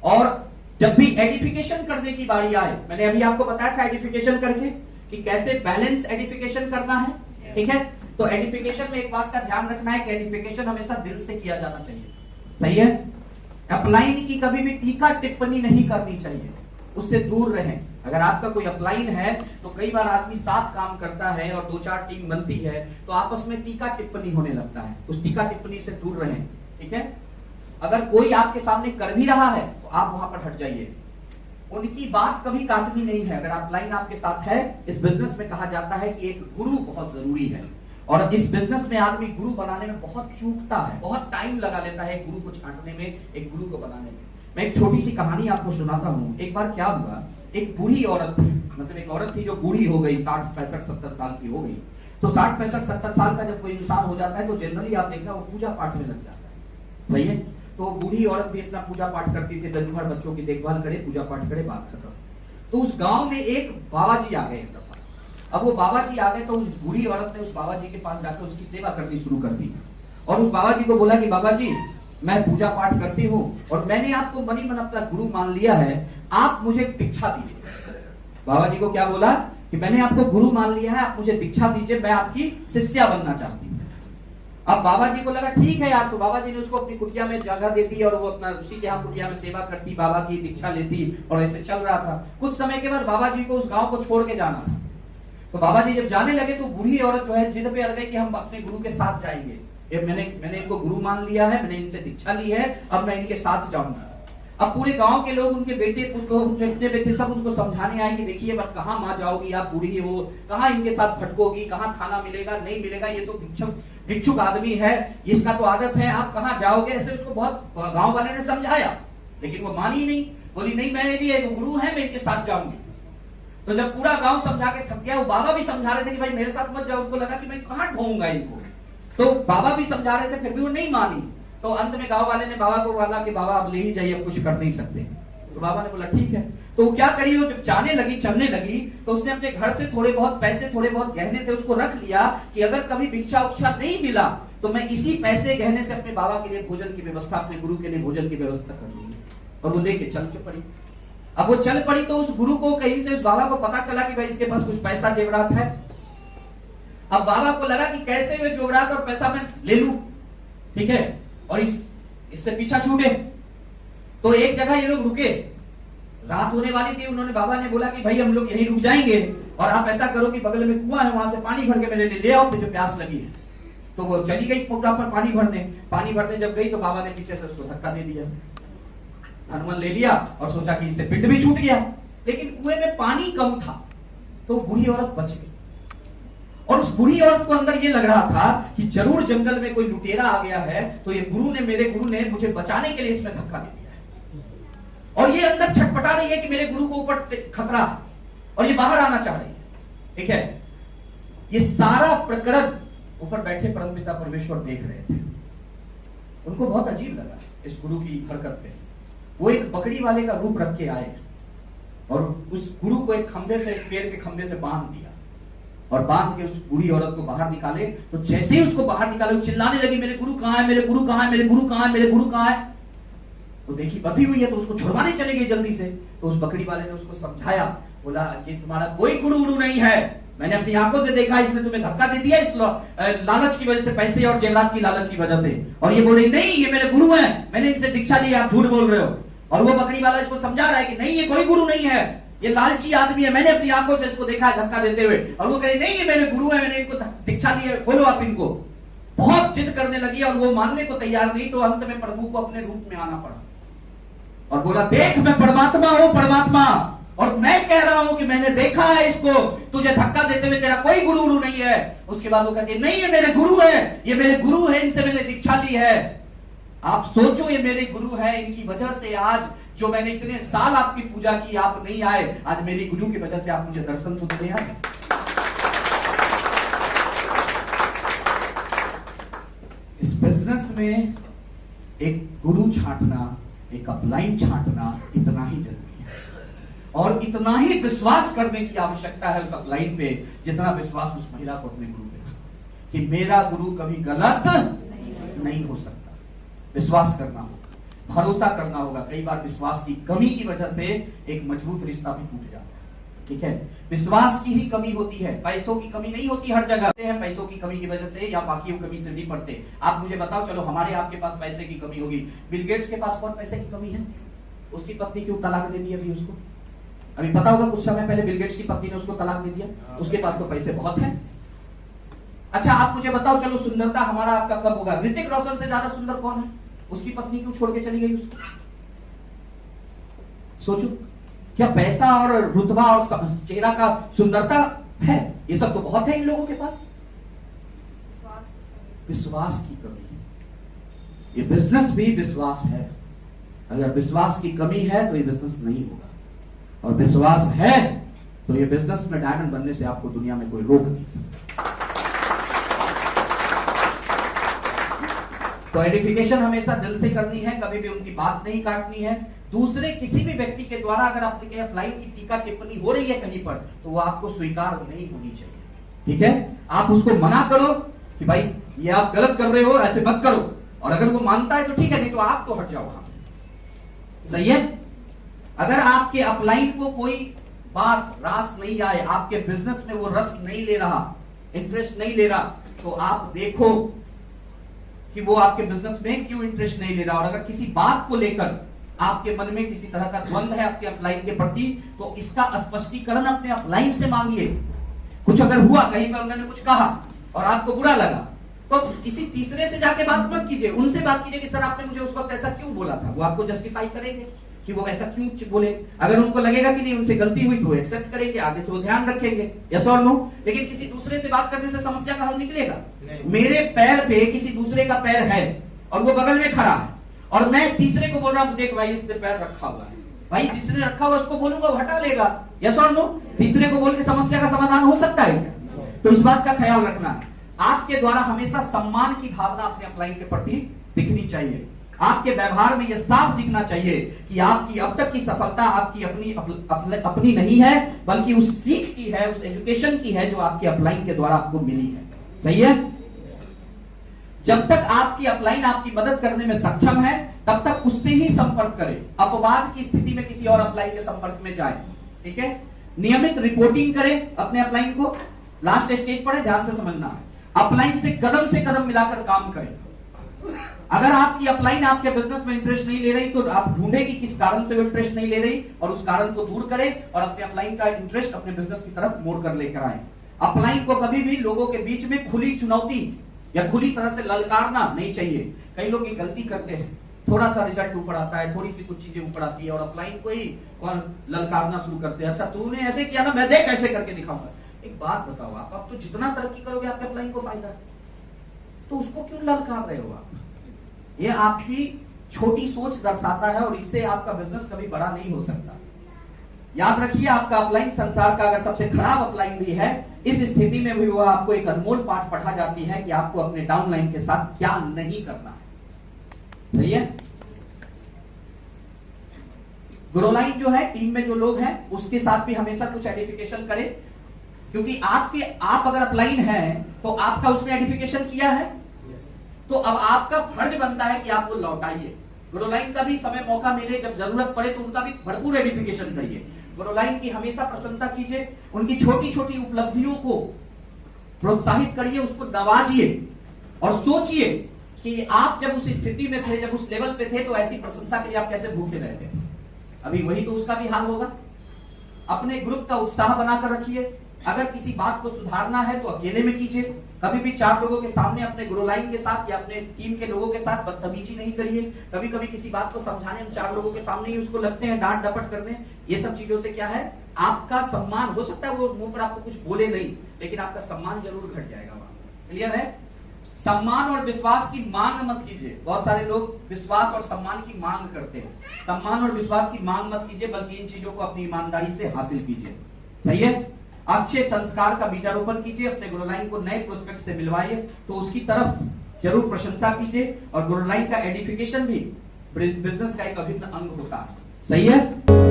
और जब भी एडिफिकेशन करने की बारी आए, मैंने अभी आपको बताया था एडिफिकेशन करके कि कैसे बैलेंस एडिफिकेशन करना है, ठीक है। तो एडिफिकेशन में एक बात का ध्यान रखना है कि एडिफिकेशन हमेशा दिल से किया जाना चाहिए, सही है। अपलाइन की कभी भी टीका टिप्पणी नहीं करनी चाहिए, उससे दूर रहें। अगर आपका कोई अपलाइन है तो कई बार आदमी साथ काम करता है और 2-4 टीम बनती है तो आपस में टीका टिप्पणी होने लगता है, उस टीका टिप्पणी से दूर रहें, ठीक है। अगर कोई आपके सामने कर भी रहा है तो आप वहां पर हट जाइए, उनकी बात कभी काटनी नहीं है। अगर अपलाइन आपके साथ है, इस बिजनेस में कहा जाता है कि एक गुरु बहुत जरूरी है, और इस बिजनेस में आदमी गुरु बनाने में बहुत चूकता है, बहुत टाइम लगा लेता है गुरु को छांटने में, एक गुरु को बनाने में। मैं एक छोटी सी कहानी आपको सुनाता हूँ। एक बार क्या हुआ, एक बूढ़ी औरत थी, मतलब एक औरत थी जो बूढ़ी हो गई, 60, 65, 70 साल की हो गई। तो 60, 65, 70 साल का जब कोई इंसान हो जाता है तो जनरली आप देखना वो पूजा पाठ में लग जाता है, सही है। तो बूढ़ी औरत भी अपना पूजा पाठ करती थी, दिन भर बच्चों की देखभाल करे, पूजा पाठ करे, बात खत्म। तो उस गांव में एक बाबा जी आ गए एक दफा। अब वो बाबा जी आ गए तो उस बूढ़ी औरत ने उस बाबा जी के पास जाकर उसकी सेवा करनी शुरू कर दी, और उस बाबा जी को बोला कि बाबा जी मैं पूजा पाठ करती हूँ और मैंने आपको मनी मन अपना गुरु मान लिया है, आप मुझे दीक्षा दीजिए। बाबा जी को क्या बोला कि मैंने आपको गुरु मान लिया है, आप मुझे दीक्षा दीजिए, मैं आपकी शिष्या बनना चाहती हूँ। अब बाबा जी को लगा ठीक है यार, तो बाबा जी ने उसको अपनी कुटिया में जगह दे दी और वो अपना उसी के यहाँ कुटिया में सेवा करती, बाबा की दीक्षा लेती, और ऐसे चल रहा था। कुछ समय के बाद बाबा जी को उस गांव को छोड़ के जाना था। तो बाबा जी जब जाने लगे तो बूढ़ी औरत जो है जिद पे अड़ गई कि हम अपने गुरु के साथ जाएंगे, मैंने इनको गुरु मान लिया है, मैंने इनसे दीक्षा ली है, अब मैं इनके साथ जाऊंगा। अब पूरे गांव के लोग, उनके बेटे जितने बेटे सब उनको समझाने आए कि देखिए बस कहाँ माँ जाओगी, आप बूढ़ी हो, कहाँ इनके साथ भटकोगी, कहाँ खाना मिलेगा नहीं मिलेगा, ये तो भिक्षुक आदमी है, इसका तो आदत है, आप कहाँ जाओगे। ऐसे उसको बहुत गांव वाले ने समझाया, लेकिन वो मानी नहीं, बोली नहीं मेरे भी एक गुरु है, मैं इनके साथ जाऊंगी। तो जब पूरा गांव समझा के थक गया, वो बाबा भी समझा रहे थे कि भाई मेरे साथ मत जाओ, उनको लगा कि मैं कहाँ ढूंढूंगा इनको, तो बाबा भी समझा रहे थे, फिर भी वो नहीं मानी। तो अंत में गांव वाले ने बाबा को बोला कि बाबा अब ले ही जाइए, अब कुछ कर नहीं सकते। तो बाबा ने बोला ठीक है। तो क्या करी, वो जब जाने लगी, चलने लगी, तो उसने अपने घर से थोड़े बहुत पैसे, थोड़े बहुत गहने थे, उसको रख लिया कि अगर कभी भिक्षा उक्षा नहीं मिला तो मैं इसी पैसे गहने से अपने बाबा के लिए भोजन की व्यवस्था, अपने गुरु के लिए भोजन की व्यवस्था कर दूंगी। और वो लेके चल पड़ी। अब वो चल पड़ी तो उस गुरु को कहीं से उस बाबा को पता चला कि भाई इसके पास कुछ पैसा जेवरात है। अब बाबा को लगा कि कैसे वे जेवरात और पैसा मैं ले लूं, ठीक है, और इससे पीछा छूटे। तो एक जगह ये लोग रुके, रात होने वाली थी, उन्होंने बाबा ने बोला कि भाई हम लोग यहीं रुक जाएंगे और आप ऐसा करो कि बगल में कुआं है, वहां से पानी भर के मेरे लिए ले आओ, मुझे प्यास लगी है। तो वो चली गई पोखरा पर पानी भरने जब गई तो बाबा ने पीछे से उसको धक्का दे दिया, हनुमान ले लिया और सोचा कि इससे पिंड भी छूट गया, लेकिन कुएं में पानी कम था तो बूढ़ी औरत बच गई। और उस बूढ़ी औरत को अंदर ये लग रहा था कि जरूर जंगल में कोई लुटेरा आ गया है, तो ये मेरे गुरु ने मुझे बचाने के लिए इसमें धक्का दे दिया है। और ये अंदर छटपटा रही है कि मेरे गुरु को ऊपर खतरा है और ये बाहर आना चाह रही है, ठीक है। ये सारा प्रकरण ऊपर बैठे परमपिता परमेश्वर देख रहे थे। उनको बहुत अजीब लगा इस गुरु की हरकत पे। वो एक बकरी वाले का रूप रख के आए और उस गुरु को एक खंभे से, पेड़ के खंभे से बांध दिया और बांध के उस बूढ़ी औरत को बाहर निकाले। तो जैसे ही उसको बाहर निकाले, वो चिल्लाने लगी मेरे गुरु कहाँ है, मेरे गुरु कहाँ है, मेरे गुरु कहाँ है, मेरे गुरु कहाँ है। तो देखी बंधी हुई है तो उसको छुड़वाने चले गई जल्दी से। तो उस बकरी वाले ने उसको समझाया, बोला कि तुम्हारा कोई गुरु नहीं है, मैंने अपनी आंखों से देखा, इसने तुम्हें धक्का दे दिया इस लालच की वजह से, पैसे और जेवरात की लालच की वजह से। और ये बोल रही नहीं ये मेरे गुरु हैं, मैंने इनसे दीक्षा ली, आप झूठ बोल रहे हो। और वो बकरी वाला इसको समझा रहा है कि नहीं ये कोई गुरु नहीं है, ये लालची आदमी है, मैंने अपनी आंखों से इसको देखा है धक्का देते हुए। और वो कहे नहीं ये मेरे गुरु है, मैंने इनको दीक्षा ली है, खोलो आप इनको। बहुत जिद करने लगी और वो मानने को तैयार नहीं। तो अंत में प्रभु को अपने रूप में आना पड़ा और बोला देख मैं परमात्मा हूं, परमात्मा, और मैं कह रहा हूं कि मैंने देखा है इसको, तुझे धक्का देते हुए, तेरा कोई गुरु नहीं है। उसके बाद वो कहती नहीं ये मेरे गुरु है, ये मेरे गुरु है, इनसे मैंने दीक्षा ली है। आप सोचो ये मेरे गुरु है, इनकी वजह से आज जो मैंने इतने साल आपकी पूजा की आप नहीं आए, आज मेरी गुरु की वजह से आप मुझे दर्शन तो दे आए। इस बिजनेस में एक गुरु छांटना, एक अपलाइन छांटना इतना ही जरूरी है और इतना ही विश्वास करने की आवश्यकता है उस अपलाइन पे जितना विश्वास उस महिला को अपने गुरु पे था कि मेरा गुरु कभी गलत नहीं हो सकता। विश्वास करना होगा। भरोसा करना होगा। कई बार विश्वास की कमी की वजह से एक मजबूत रिश्ता भी टूट जाता है। ठीक है, विश्वास की ही कमी होती है, पैसों की कमी नहीं होती हर जगह है। पैसों की कमी की वजह से या बाकी कमी से नहीं पड़ते। आप मुझे बताओ, चलो हमारे आपके पास पैसे की कमी होगी, बिल गेट्स के पास कौन पैसे की कमी है? उसकी पत्नी क्यों तलाक दे दी अभी उसको? अभी पता होगा कुछ समय पहले बिल गेट्स की पत्नी ने उसको तलाक दे दिया। उसके पास तो पैसे बहुत हैं। अच्छा आप मुझे बताओ, चलो सुंदरता हमारा आपका कब होगा? ऋतिक रोशन से ज्यादा सुंदर कौन है? उसकी पत्नी क्यों छोड़ के चली गई उसको? सोचो, क्या पैसा और रुतबा और चेहरा का सुंदरता है? ये सब तो बहुत है इन लोगों के पास। विश्वास की कमी है। ये बिजनेस भी विश्वास है। अगर विश्वास की कमी है तो ये बिजनेस नहीं होगा, और विश्वास है तो ये बिजनेस में डायमंड बनने से आपको दुनिया में कोई रोक नहीं सकता। तो एडिफिकेशन हमेशा दिल से करनी है, कभी भी उनकी बात नहीं काटनी है। दूसरे किसी भी व्यक्ति के द्वारा अगर आपके अप्लाई की टीका टिप्पणी हो रही है कहीं पर, तो वो आपको स्वीकार नहीं होनी चाहिए। ठीक है, आप उसको मना करो कि भाई ये आप गलत कर रहे हो, ऐसे मत करो। और अगर वो मानता है तो ठीक है, नहीं तो आप तो हट जाओ वहां से। सही है। अगर आपके अपलाइन को कोई बात रास नहीं आए, आपके बिजनेस में वो रस नहीं ले रहा, इंटरेस्ट नहीं ले रहा, तो आप देखो कि वो आपके बिजनेस में क्यों इंटरेस्ट नहीं ले रहा। और अगर किसी बात को लेकर आपके मन में किसी तरह का द्वंद है अपने अपलाइन के प्रति, तो इसका स्पष्टीकरण अपने अपलाइन से मांगिए। कुछ अगर हुआ, कहीं पर उन्होंने कुछ कहा और आपको बुरा लगा, तो किसी तीसरे से जाके बात मत कीजिए, उनसे बात कीजिए कि सर आपने मुझे उस वक्त ऐसा क्यों बोला था। वो आपको जस्टिफाई करेंगे कि वो ऐसा क्यों बोले। अगर उनको लगेगा कि नहीं उनसे गलती हुई तो एक्सेप्ट करेंगे, आगे से वो ध्यान रखेंगे, यस और नो। लेकिन किसी दूसरे से बात करने से समस्या का हल निकलेगा? मेरे पैर पे किसी दूसरे का पैर है और वो बगल में खड़ा है, और मैं तीसरे को बोल रहा हूं देख भाई इस पे पैर रखा हुआ है, भाई जिसने रखा हुआ उसको बोलूंगा वो हटा लेगा, यस और नो। तीसरे को बोल के समस्या का समाधान हो सकता है क्या? तो इस बात का ख्याल रखना है। आपके द्वारा हमेशा सम्मान की भावना अपने अपलाइन के प्रति दिखनी चाहिए। आपके व्यवहार में यह साफ दिखना चाहिए कि आपकी अब तक की सफलता आपकी अपनी नहीं है, बल्कि उस सीख की है, उस एजुकेशन की है जो आपके अपलाइन के द्वारा आपको मिली है। सही है। जब तक आपकी अपलाइन आपकी मदद करने में सक्षम है, तब तक उससे ही संपर्क करें। अपवाद की स्थिति में किसी और अपलाइन के संपर्क में जाए। ठीक है। नियमित रिपोर्टिंग करें अपने अपलाइन को। लास्ट स्टेज पर है, ध्यान से समझना है। अपलाइन से कदम मिलाकर काम करें। अगर आपकी अपलाइन आपके बिजनेस में इंटरेस्ट नहीं ले रही, तो आप ढूंढे कि किस कारण से वो इंटरेस्ट नहीं ले रही, और उस कारण को दूर करें और अपने अपलाइन का इंटरेस्ट अपने बिजनेस की तरफ मोड़ कर लेकर आए। अपलाइन को कभी भी लोगों के बीच में खुली चुनौती या खुली तरह से ललकारना नहीं चाहिए। कई लोग ये गलती करते हैं, थोड़ा सा रिजल्ट ऊपर आता है, थोड़ी सी कुछ चीजें ऊपर आती है और अपलाइन को ही ललकारना शुरू करते हैं। अच्छा तूने ऐसे किया ना, मैं देख ऐसे करके दिखाऊंगा। एक बात बताओ, आप तो जितना तरक्की करोगे आपके अपलाइन को फायदा है, तो उसको क्यों ललकार रहे हो आप? ये आपकी छोटी सोच दर्शाता है और इससे आपका बिजनेस कभी बड़ा नहीं हो सकता। याद रखिए, आपका अपलाइन संसार का अगर सबसे खराब अपलाइन भी है, इस स्थिति में भी वो आपको एक अनमोल पाठ पढ़ा जाती है कि आपको अपने डाउनलाइन के साथ क्या नहीं करना है। सही है। ग्रोलाइन जो है, टीम में जो लोग हैं उसके साथ भी हमेशा कुछ एडिफिकेशन करें, क्योंकि आप अगर अपलाइन है तो आपका उसने एडिफिकेशन किया है, तो अब आपका फर्ज बनता है कि आप वो लौटाइए। ग्रोलाइन का भी समय मौका मिले, जब जरूरत पड़े तो उनका भी भरपूर एडिफिकेशन करिए। ग्रोलाइन की हमेशा प्रशंसा कीजिए, उनकी छोटी छोटी उपलब्धियों को प्रोत्साहित करिए, उसको नवाजिए और सोचिए कि आप जब उस स्थिति में थे, जब उस लेवल पे थे, तो ऐसी प्रशंसा के लिए आप कैसे भूखे रहते थे। अभी वही तो उसका भी हाल होगा। अपने ग्रुप का उत्साह बनाकर रखिए। अगर किसी बात को सुधारना है तो अकेले में कीजिए। कभी भी 4 लोगों के सामने अपने ग्रोलाइन के साथ या अपने टीम के लोगों के साथ बदतमीजी नहीं करिए। कभी कभी किसी बात को समझाने में 4 लोगों के सामने ही उसको लगते हैं डांट डपट करने। ये सब चीजों से क्या है, आपका सम्मान हो सकता है, वो मुंह पर आपको कुछ बोले नहीं, लेकिन आपका सम्मान जरूर घट जाएगा वहां। क्लियर है। सम्मान और विश्वास की मांग मत कीजिए। बहुत सारे लोग विश्वास और सम्मान की मांग करते हैं। सम्मान और विश्वास की मांग मत कीजिए, बल्कि इन चीजों को अपनी ईमानदारी से हासिल कीजिए। सही है। अच्छे संस्कार का बीजारोपण कीजिए, अपने ग्रोलाइन को नए प्रोस्पेक्ट से मिलवाइए, तो उसकी तरफ जरूर प्रशंसा कीजिए। और ग्रोलाइन का एडिफिकेशन भी बिजनेस का एक अभिन्न अंग होता है। सही है।